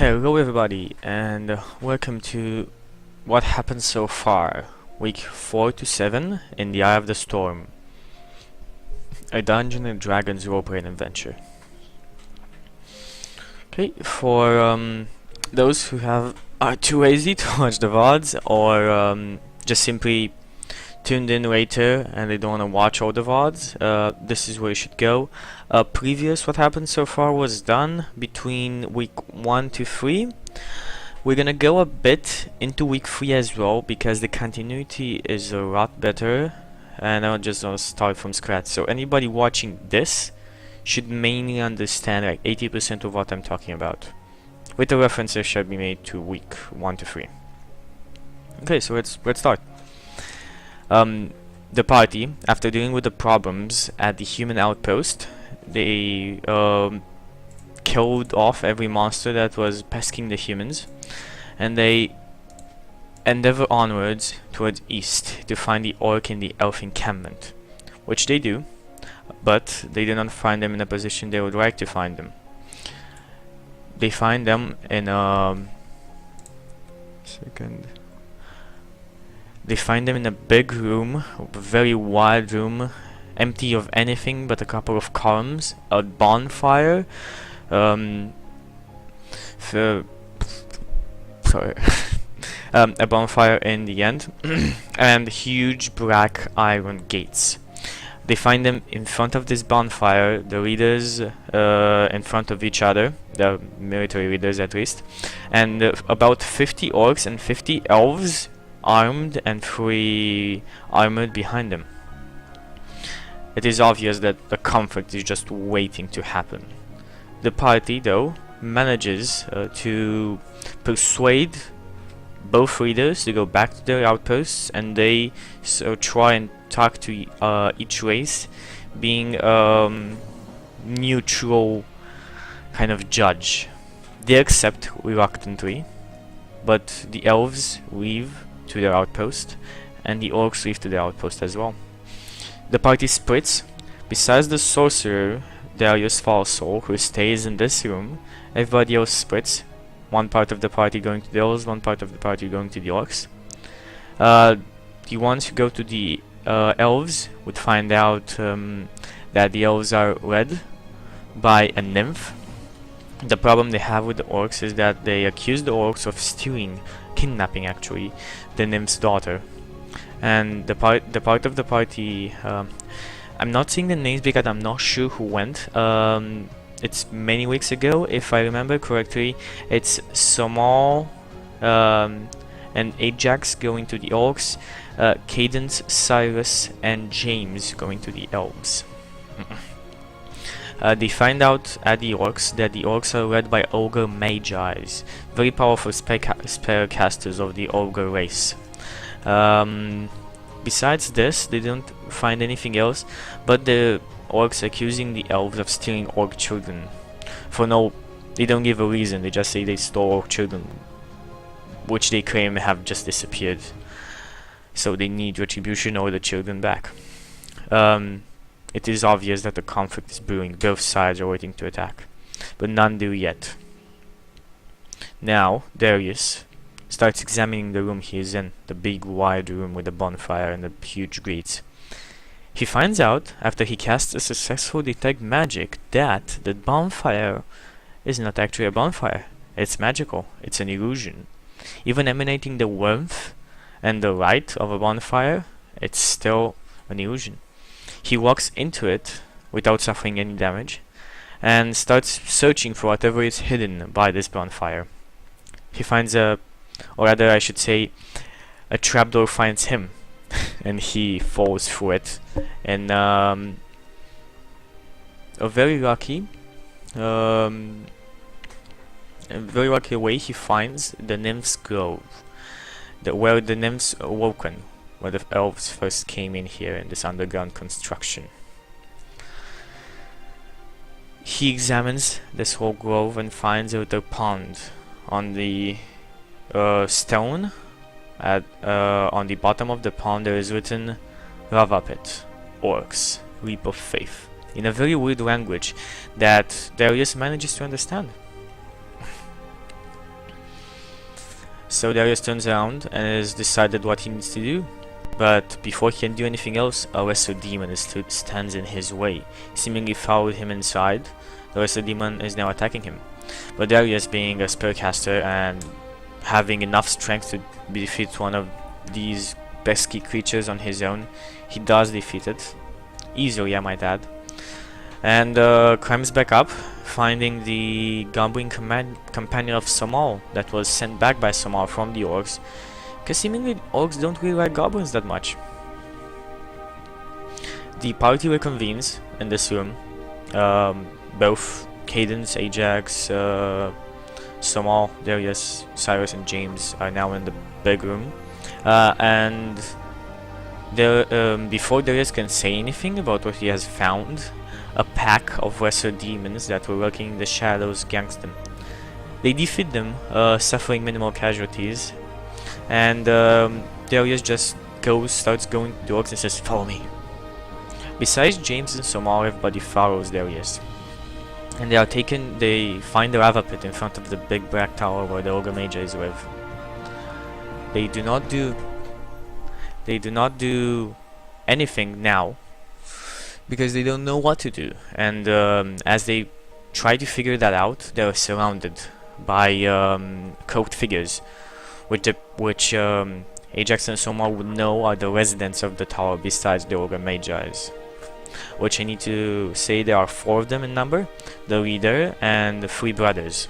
Hello everybody, and welcome to what happened so far, week 4 to 7 in the Eye of the Storm, a Dungeons and Dragons role-playing adventure. Okay, for those who are too lazy to watch the VODs or just simply tuned in later and they don't want to watch all the VODs, this is where you should go. Previous what happened so far was done between week 1 to 3. We're gonna go a bit into week 3 as well because the continuity is a lot better and I'll just start from scratch. So anybody watching this should mainly understand like 80% of what I'm talking about, with the references should be made to week 1 to 3. Okay, so let's start. The party, after dealing with the problems at the human outpost, they killed off every monster that was pesking the humans, and they endeavor onwards towards east to find the orc in the elf encampment, which they do, but they do not find them in a position they would like to find them. They find them in They find them in a big room, a very wide room, empty of anything but a couple of columns, a bonfire, a bonfire in the end, and huge black iron gates. They find them in front of this bonfire, the leaders in front of each other, the military leaders at least, and about 50 orcs and 50 elves armed and fully armored behind them. It is obvious that a conflict is just waiting to happen. The party, though, manages to persuade both leaders to go back to their outposts, and they try and talk to each race, being neutral kind of judge. They accept reluctantly, but the elves leave to their outpost, and the orcs leave to their outpost as well. The party splits. Besides the sorcerer, Darius Falsoul, who stays in this room, everybody else splits. One part of the party going to the elves, one part of the party going to the orcs. The ones who go to the elves would find out that the elves are led by a nymph. The problem they have with the orcs is that they accuse the orcs of kidnapping actually, the nymph's daughter. And the part of the party, I'm not saying the names because I'm not sure who went. It's many weeks ago, if I remember correctly. It's Somal and Ajax going to the orcs, Cadence, Cyrus, and James going to the elves. They find out at the orcs that the orcs are led by ogre magi's, very powerful spellcasters of the ogre race. Besides this, they don't find anything else, but the orcs accusing the elves of stealing orc children. They don't give a reason, they just say they stole orc children, which they claim have just disappeared. So they need retribution or the children back. It is obvious that the conflict is brewing. Both sides are waiting to attack, but none do yet. Now, Darius starts examining the room he is in, the big wide room with the bonfire and the huge grates. He finds out, after he casts a successful detect magic, that the bonfire is not actually a bonfire. It's magical. It's an illusion. Even emanating the warmth and the light of a bonfire, it's still an illusion. He walks into it without suffering any damage and starts searching for whatever is hidden by this bonfire. He finds or rather I should say, a trapdoor finds him and he falls through it. And a very lucky way he finds the nymph's grove, where the nymphs awoken, where the elves first came in here in this underground construction. He examines this whole grove and finds a little pond. On the stone on the bottom of the pond there is written "Lava Pit, Orcs, Leap of Faith," in a very weird language that Darius manages to understand. So Darius turns around and has decided what he needs to do. But before he can do anything else, a lesser demon stands in his way. Seemingly followed him inside. The lesser demon is now attacking him. But Darius, being a spellcaster and having enough strength to defeat one of these pesky creatures on his own, he does defeat it. Easily, I might add. And climbs back up, finding the goblin companion of Somal that was sent back by Somal from the orcs. Because seemingly orcs don't really like goblins that much. The party reconvenes in this room. Both Cadence, Ajax, Somal, Darius, Cyrus and James are now in the big room. And before Darius can say anything about what he has found, a pack of lesser demons that were lurking in the shadows ganks them. They defeat them, suffering minimal casualties. And Darius just starts going to the orcs and says, "Follow me." Besides James and Somal, everybody follows Darius. And they find the lava pit in front of the big black tower where the ogre mages live. They do not do anything now because they don't know what to do. And as they try to figure that out, they are surrounded by cloaked figures, which Ajax and Soma would know are the residents of the tower besides the ogre magi's. Which I need to say there are 4 of them in number: the leader and the 3 brothers.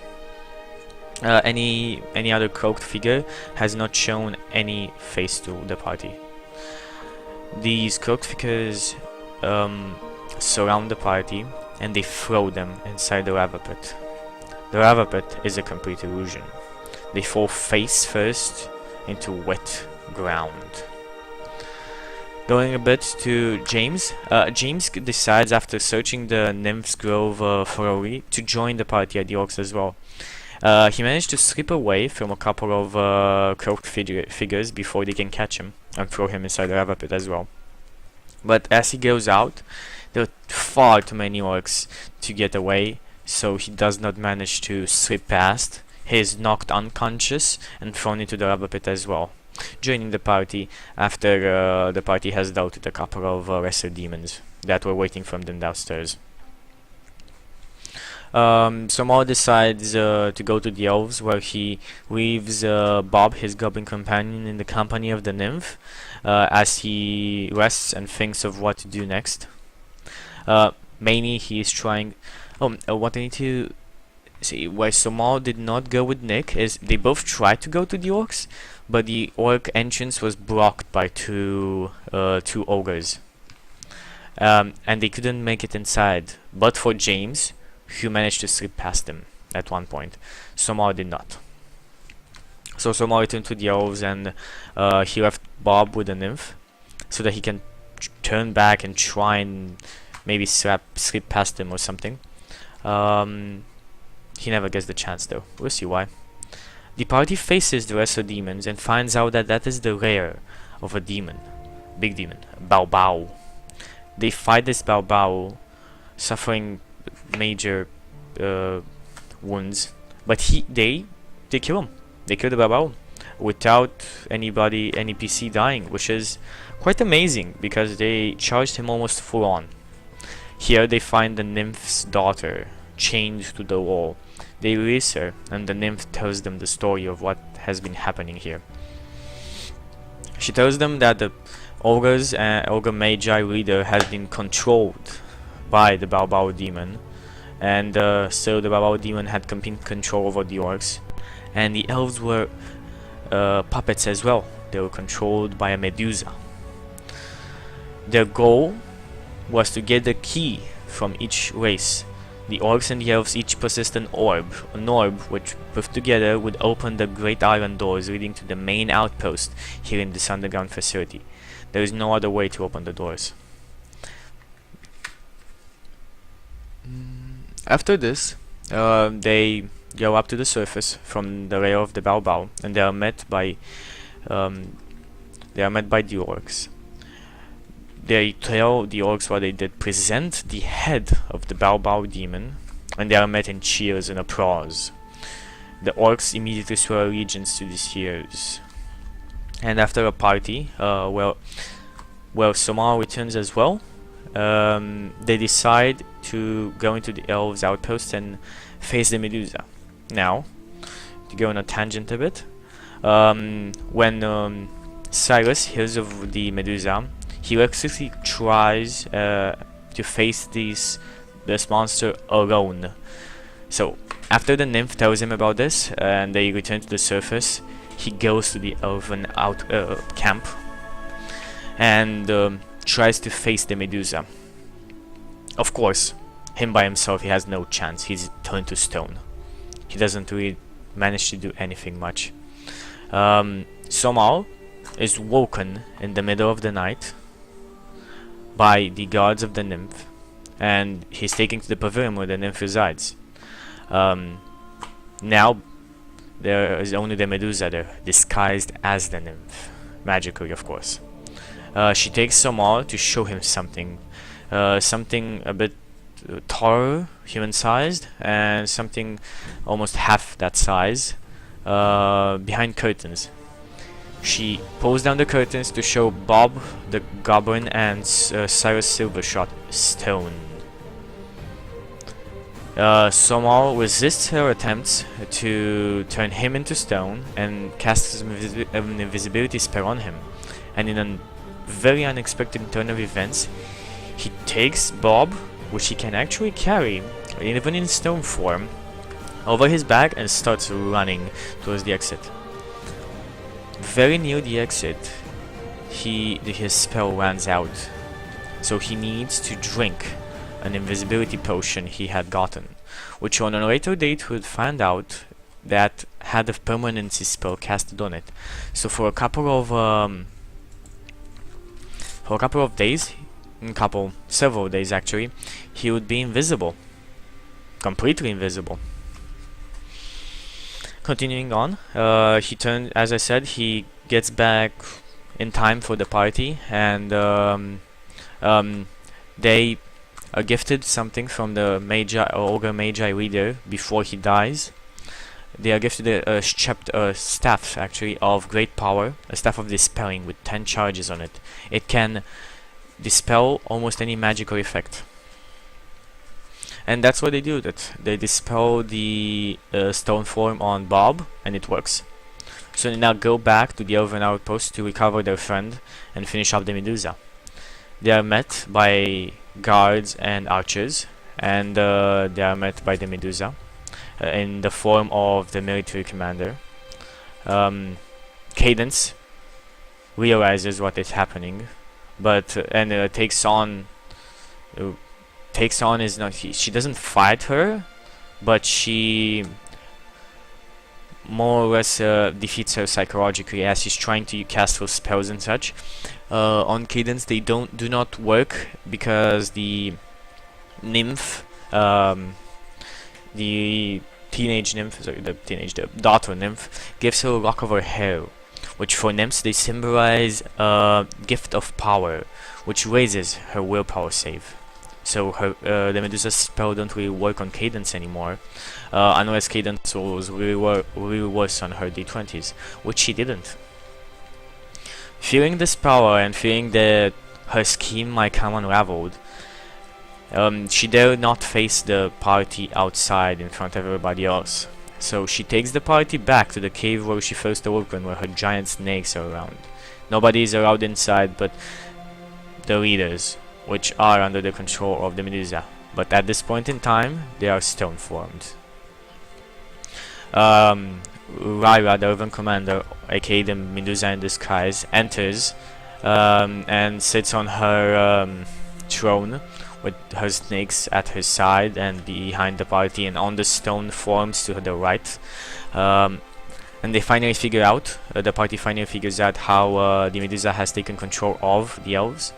Any other cloaked figure has not shown any face to the party. These cloaked figures surround the party and they throw them inside the lava pit. The lava pit is a complete illusion. They fall face first into wet ground. Going a bit to James, James decides after searching the Nymph's Grove thoroughly to join the party at the Orcs as well. He managed to slip away from a couple of cloaked figures before they can catch him and throw him inside the lava pit as well. But as he goes out, there are far too many orcs to get away, so he does not manage to slip past. He is knocked unconscious and thrown into the lava pit as well, joining the party after the party has dealt with a couple of lesser demons that were waiting for them downstairs. Somal decides to go to the elves, where he leaves Bob, his goblin companion, in the company of the nymph, as he rests and thinks of what to do next. Mainly he is trying... what I need to see, why Somal did not go with Nick is they both tried to go to the orcs, but the orc entrance was blocked by two ogres. And they couldn't make it inside, but for James, who managed to slip past them at one point. Somal did not. So Somal returned to the elves and he left Bob with the nymph so that he can turn back and try and maybe slip past them or something. He never gets the chance though. We'll see why. The party faces the lesser demons and finds out that that is the lair of a demon. Big demon. Bao Bao. They fight this Bao Bao, suffering major wounds, but they kill him. They kill the Bao Bao without any NPC dying, which is quite amazing because they charged him almost full on. Here they find the nymph's daughter chained to the wall. They release her and the nymph tells them the story of what has been happening here. She tells them that the ogre magi leader has been controlled by the Bao Bao demon, and so the Bao Bao demon had complete control over the orcs, and the elves were puppets as well. They were controlled by a Medusa. Their goal was to get the key from each race. The orcs and the elves each possessed an orb which put together would open the great iron doors leading to the main outpost here in this underground facility. There is no other way to open the doors. After this, they go up to the surface from the lair of the Bao Bao, and they are met by the orcs. They tell the orcs what they did, present the head of the Bao Bao demon, and they are met in cheers and applause. the orcs immediately swear allegiance to these heroes. And after a party, well, Somal returns as well. They decide to go into the elves' outpost and face the Medusa. Now, to go on a tangent a bit, when Cyrus hears of the Medusa, he actually tries to face this monster alone. So after the nymph tells him about this and they return to the surface, he goes to the elven camp and tries to face the Medusa. Of course, him by himself, he has no chance. He's turned to stone. He doesn't really manage to do anything much. Somal is woken in the middle of the night by the guards of the nymph, and he's taken to the pavilion where the nymph resides. Now there is only the Medusa there, disguised as the nymph, magically of course. She takes Somal to show him something, something a bit taller, human-sized, and something almost half that size, behind curtains. She pulls down the curtains to show Bob the Goblin and Cyrus Silvershot stone. Somal resists her attempts to turn him into stone and casts an invisibility spell on him. And in a very unexpected turn of events, he takes Bob, which he can actually carry, even in stone form, over his back and starts running towards the exit. Very near the exit, his spell runs out, so he needs to drink an invisibility potion he had gotten, which on a later date would find out that had a permanency spell casted on it. So for a couple of days, several days actually, he would be invisible, completely invisible. Continuing on, as I said, he gets back in time for the party, and they are gifted something from the ogre magi leader before he dies. They are gifted a staff actually of great power, a staff of dispelling with 10 charges on it. It can dispel almost any magical effect. And that's what they do. They dispel the stone form on Bob, and it works. So they now go back to the elven outpost to recover their friend and finish up the Medusa. They are met by guards and archers, and they are met by the Medusa in the form of the military commander. Cadence realizes what is happening, but takes on is not she doesn't fight her, but she more or less defeats her psychologically as she's trying to cast those spells and such. On Cadence, they do not work because the nymph, the daughter nymph, gives her a lock of her hair, which for nymphs they symbolize a gift of power, which raises her willpower save. So the Medusa spell don't really work on Cadence anymore, unless Cadence was really worse on her D20s, which she didn't. Feeling this power and feeling that her scheme might come unraveled, she dare not face the party outside in front of everybody else. So she takes the party back to the cave where she first awoke, where her giant snakes are around. Nobody is allowed inside but the leaders, which are under the control of the Medusa, but at this point in time they are stone formed. Lyra, the Elven commander, aka the Medusa in disguise, enters and sits on her throne with her snakes at her side and behind the party, and on the stone forms to the right. And they finally figure out, the party finally figures out how the Medusa has taken control of the elves.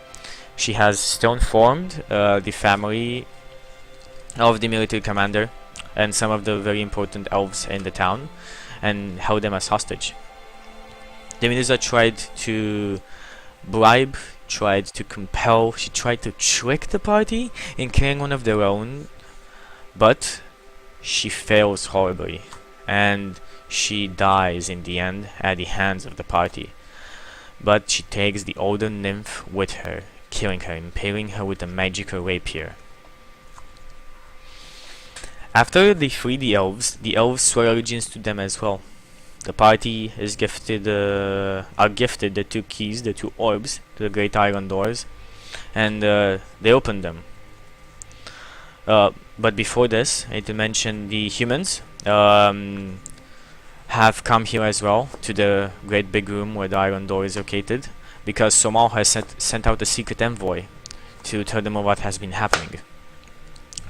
She has stone formed the family of the military commander and some of the very important elves in the town and held them as hostage. The Medusa tried to bribe, tried to compel, she tried to trick the party in killing one of their own, but she fails horribly, and she dies in the end at the hands of the party. But she takes the older nymph with her, killing her, impaling her with a magical rapier. After they free the elves swear allegiance to them as well. The party is are gifted the 2 keys, the 2 orbs to the great iron doors, and they open them. But before this, I need to mention the humans have come here as well to the great big room where the iron door is located, because Somal has sent out a secret envoy to tell them what has been happening.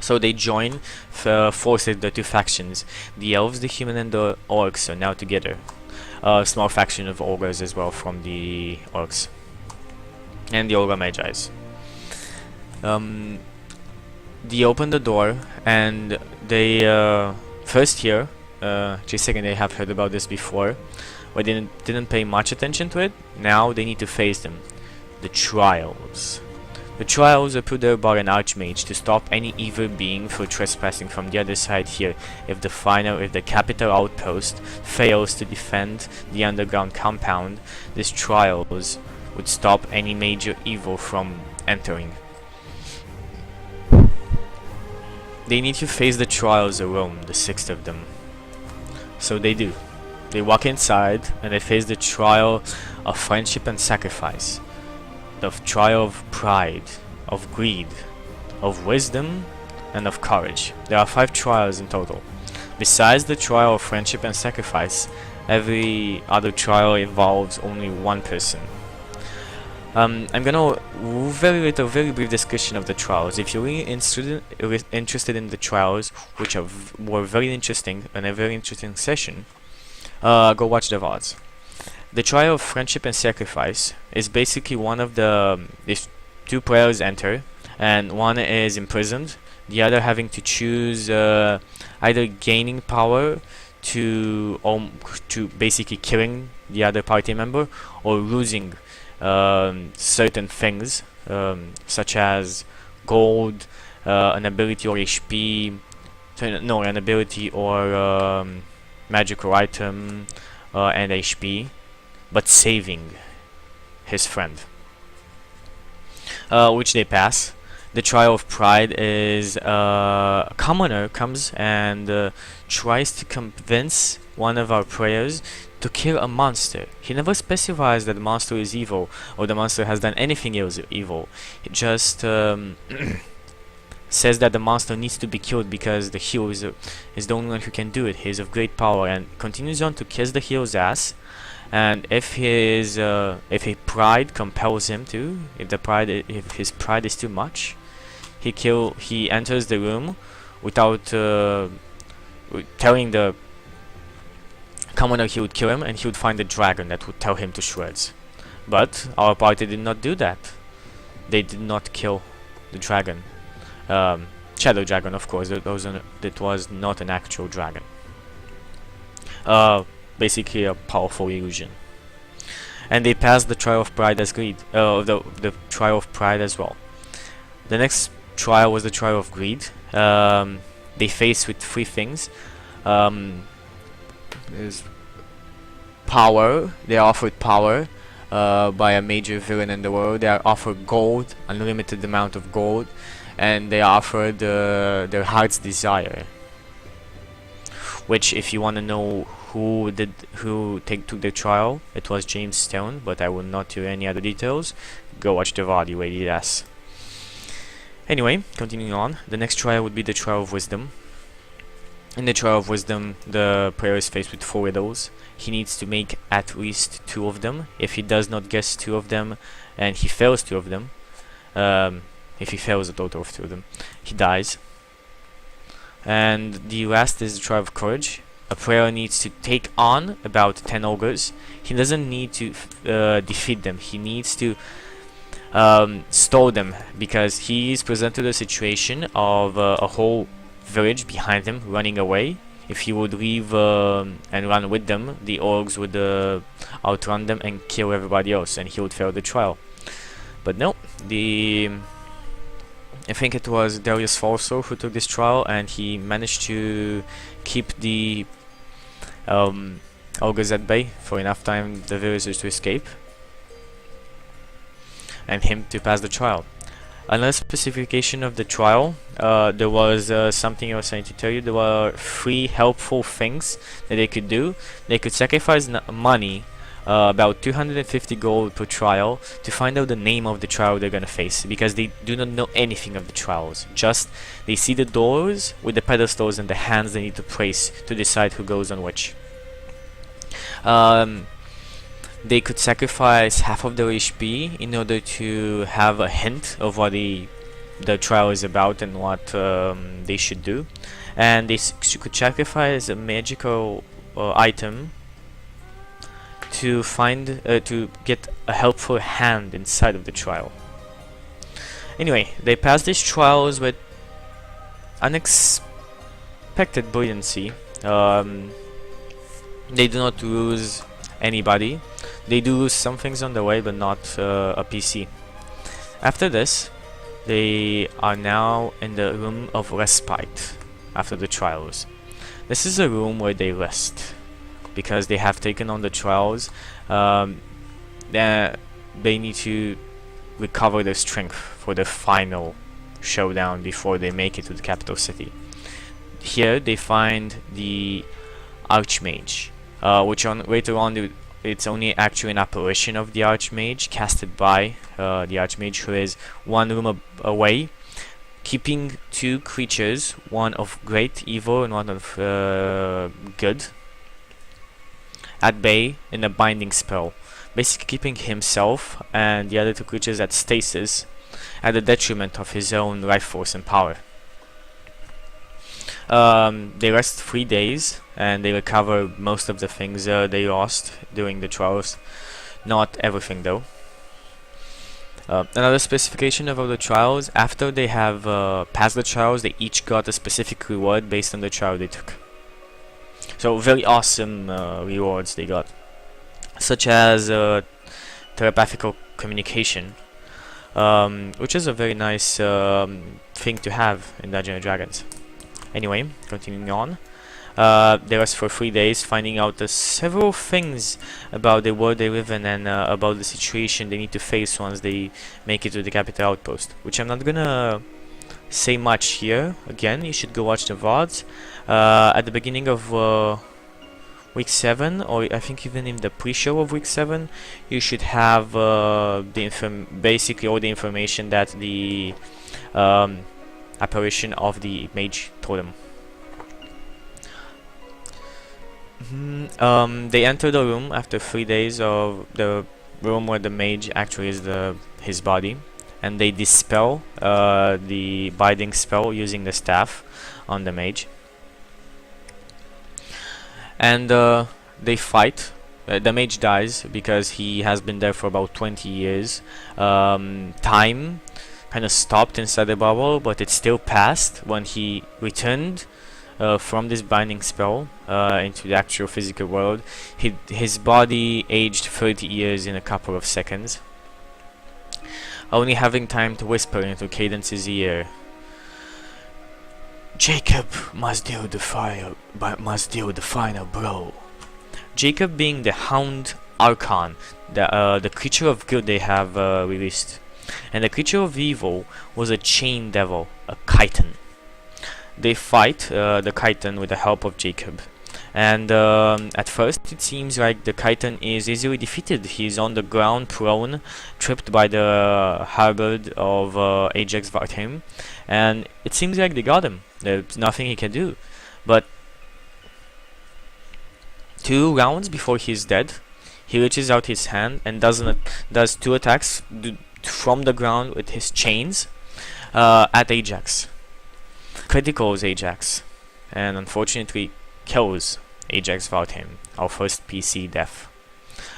So they join forces, the 2 factions. The elves, the human, and the orcs are now together. A small faction of ogres as well from the orcs. And the ogre magis. They open the door and they first here, just a second, they have heard about this before, but didn't pay much attention to it. Now they need to face them. The trials. The trials are put there by an archmage to stop any evil being for trespassing from the other side here. If the capital outpost fails to defend the underground compound, these trials would stop any major evil from entering. They need to face the trials alone, the 6 of them. So they do. They walk inside and they face the trial of friendship and sacrifice. The trial of pride, of greed, of wisdom, and of courage. There are 5 trials in total. Besides the trial of friendship and sacrifice, every other trial involves only 1 person. I'm gonna very brief discussion of the trials. If you're really interested in the trials, which were very interesting and a very interesting session, go watch the VODs. The trial of friendship and sacrifice is basically one of the if 2 players enter and one is imprisoned, the other having to choose either gaining power to basically killing the other party member, or losing certain things such as gold, an ability or HP, an ability or magical item and HP, but saving his friend, which they pass. The trial of pride is a commoner comes and tries to convince one of our players to kill a monster. He never specifies that the monster is evil or the monster has done anything else evil. It just says that the monster needs to be killed because the hero is the only one who can do it. He is of great power, and continues on to kiss the hero's ass. And if his pride compels him to, if his pride is too much, he enters the room without telling the commoner he would kill him, and he would find a dragon that would tear him to shreds. But our party did not do that. They did not kill the dragon. Shadow dragon, of course. That was not an actual dragon. Basically a powerful illusion. And they passed the trial of pride as greed. The trial of pride as well. The next trial was the trial of greed. They faced with 3 things. There's power. They are offered power by a major villain in the world. They are offered gold, unlimited amount of gold, and they are offered their heart's desire. Which, if you want to know who took the trial, it was James Stone, but I will not tell you any other details. Go watch the VOD, you idiot ass. Anyway, continuing on, the next trial would be the trial of wisdom. In the trial of wisdom, the player is faced with 4 riddles. He needs to make at least 2 of them. If he does not guess 2 of them, and he fails 2 of them, if he fails a total of 2 of them, he dies. And the last is the trial of courage. A player needs to take on about 10 ogres. He doesn't need to defeat them. He needs to stall them, because he is presented a situation of a whole village behind him running away. If he would leave and run with them, the orcs would outrun them and kill everybody else, and he would fail the trial. But no, I think it was Darius Falso who took this trial, and he managed to keep the ogres at bay for enough time the villagers to escape and him to pass the trial. Another specification of the trial, there was something I was trying to tell you. There were 3 helpful things that they could do. They could sacrifice money, about 250 gold per trial, to find out the name of the trial they're gonna face, because they do not know anything of the trials. Just they see the doors with the pedestals and the hands they need to place to decide who goes on which. They could sacrifice half of their HP in order to have a hint of what the trial is about and what they should do, and they could sacrifice a magical item to find to get a helpful hand inside of the trial. Anyway, they pass these trials with unexpected brilliancy. They do not lose anybody. They do lose some things on the way, but not a PC. After this, they are now in the room of respite after the trials. This is a room where they rest, because they have taken on the trials. They need to recover their strength for the final showdown before they make it to the capital city. Here they find the Archmage, which later on it's only actually an apparition of the Archmage, casted by the Archmage, who is one room away, keeping 2 creatures, one of great evil and one of good, at bay in a binding spell, basically keeping himself and the other 2 creatures at stasis at the detriment of his own life force and power. They rest 3 days and they recover most of the things they lost during the trials. Not everything though. Another specification about the trials: after they have passed the trials, they each got a specific reward based on the trial they took. So very awesome rewards they got, such as telepathical communication, which is a very nice thing to have in Dungeons & Dragons. Anyway, continuing on. They rest for 3 days, finding out several things about the world they live in and about the situation they need to face once they make it to the capital outpost, which I'm not gonna say much here. Again, you should go watch the VODs. At the beginning of week 7, or I think even in the pre-show of week 7, you should have basically all the information that the apparition of the mage told them. They enter the room after 3 days of the room where the mage actually is his body, and they dispel the binding spell using the staff on the mage, and they fight. The mage dies because he has been there for about 20 years. Time kind of stopped inside the bubble, but it still passed when he returned from this binding spell into the actual physical world. His body aged 30 years in a couple of seconds, only having time to whisper into Cadence's ear, "Jacob must deal the final blow." Jacob being the Hound Archon, the creature of good they have released, and the creature of evil was a chain devil, a chiton. They fight the chiton with the help of Jacob, and at first it seems like the chiton is easily defeated. He's on the ground, prone, tripped by the halberd of Ajax Vartheim, and it seems like they got him. There's nothing he can do. But 2 rounds before he's dead, he reaches out his hand and does 2 attacks from the ground with his chains at Ajax. Criticals Ajax, and unfortunately kills Ajax Vartheim, our first PC death.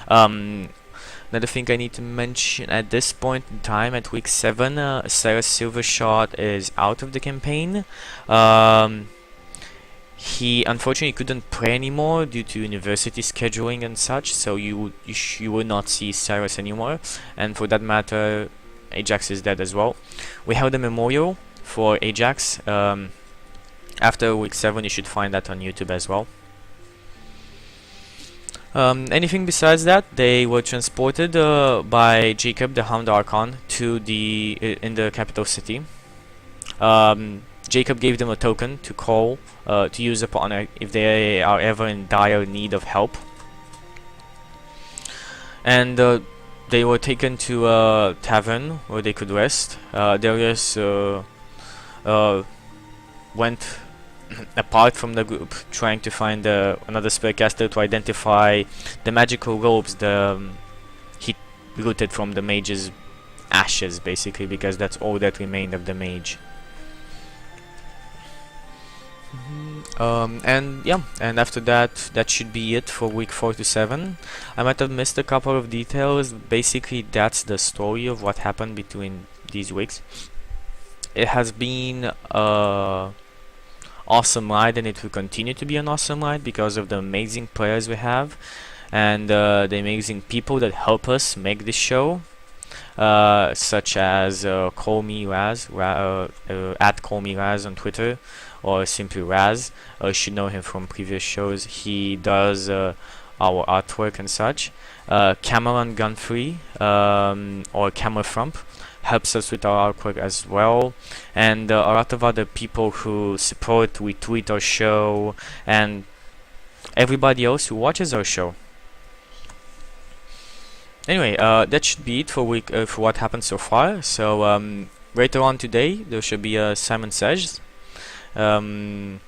Another thing I need to mention at this point in time, at week 7, Sarah Silvershot is out of the campaign. He unfortunately couldn't pray anymore due to university scheduling and such, so you would not see Cyrus anymore, and for that matter Ajax is dead as well. We held a memorial for Ajax after week 7. You should find that on YouTube as well. Anything besides that, they were transported by Jacob the Hound Archon to the in the capital city. Jacob gave them a token to call to use upon if they are ever in dire need of help. And they were taken to a tavern where they could rest. Darius went apart from the group, trying to find another spellcaster to identify the magical robes he looted from the mage's ashes, basically, because that's all that remained of the mage. And yeah, and after that, that should be it for week 4 to 7. I might have missed a couple of details. Basically, that's the story of what happened between these weeks. It has been awesome ride, and it will continue to be an awesome ride because of the amazing players we have and the amazing people that help us make this show, such as Call Me Raz, at Call Me Raz on Twitter, or simply Raz. You should know him from previous shows. He does our artwork and such. Cameron Gunfree, or Camera Frump, helps us with our artwork as well, and a lot of other people who support, retweet our show, and everybody else who watches our show. Anyway, that should be it for what happened so far. So later on today there should be a Simon Says. The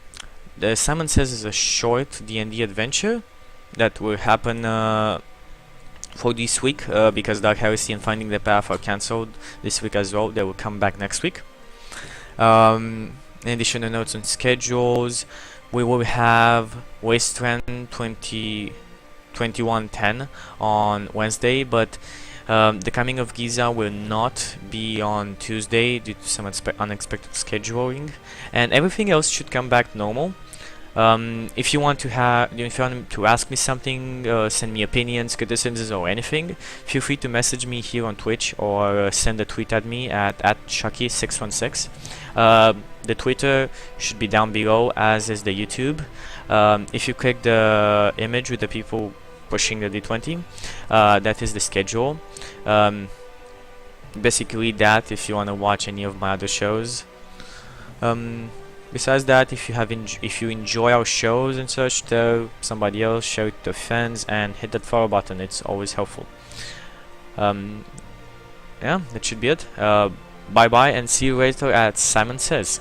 Simon Says is a short D&D adventure that will happen for this week, because Dark Heresy and Finding the Path are cancelled this week as well. They will come back next week. In addition to notes and schedules, we will have Wasteland 2110 on Wednesday, but the Coming of Giza will not be on Tuesday due to some unexpected scheduling, and everything else should come back normal. If you want to ask me something, send me opinions, criticisms, or anything, feel free to message me here on Twitch, or send a tweet at me at Chucky616. The Twitter should be down below, as is the YouTube. If you click the image with the people pushing the D20, that is the schedule. Basically that, if you want to watch any of my other shows. Besides that, if you enjoy our shows and such, tell somebody else, share it to friends, and hit that follow button. It's always helpful. Yeah, that should be it. Bye bye, and see you later at Simon Says.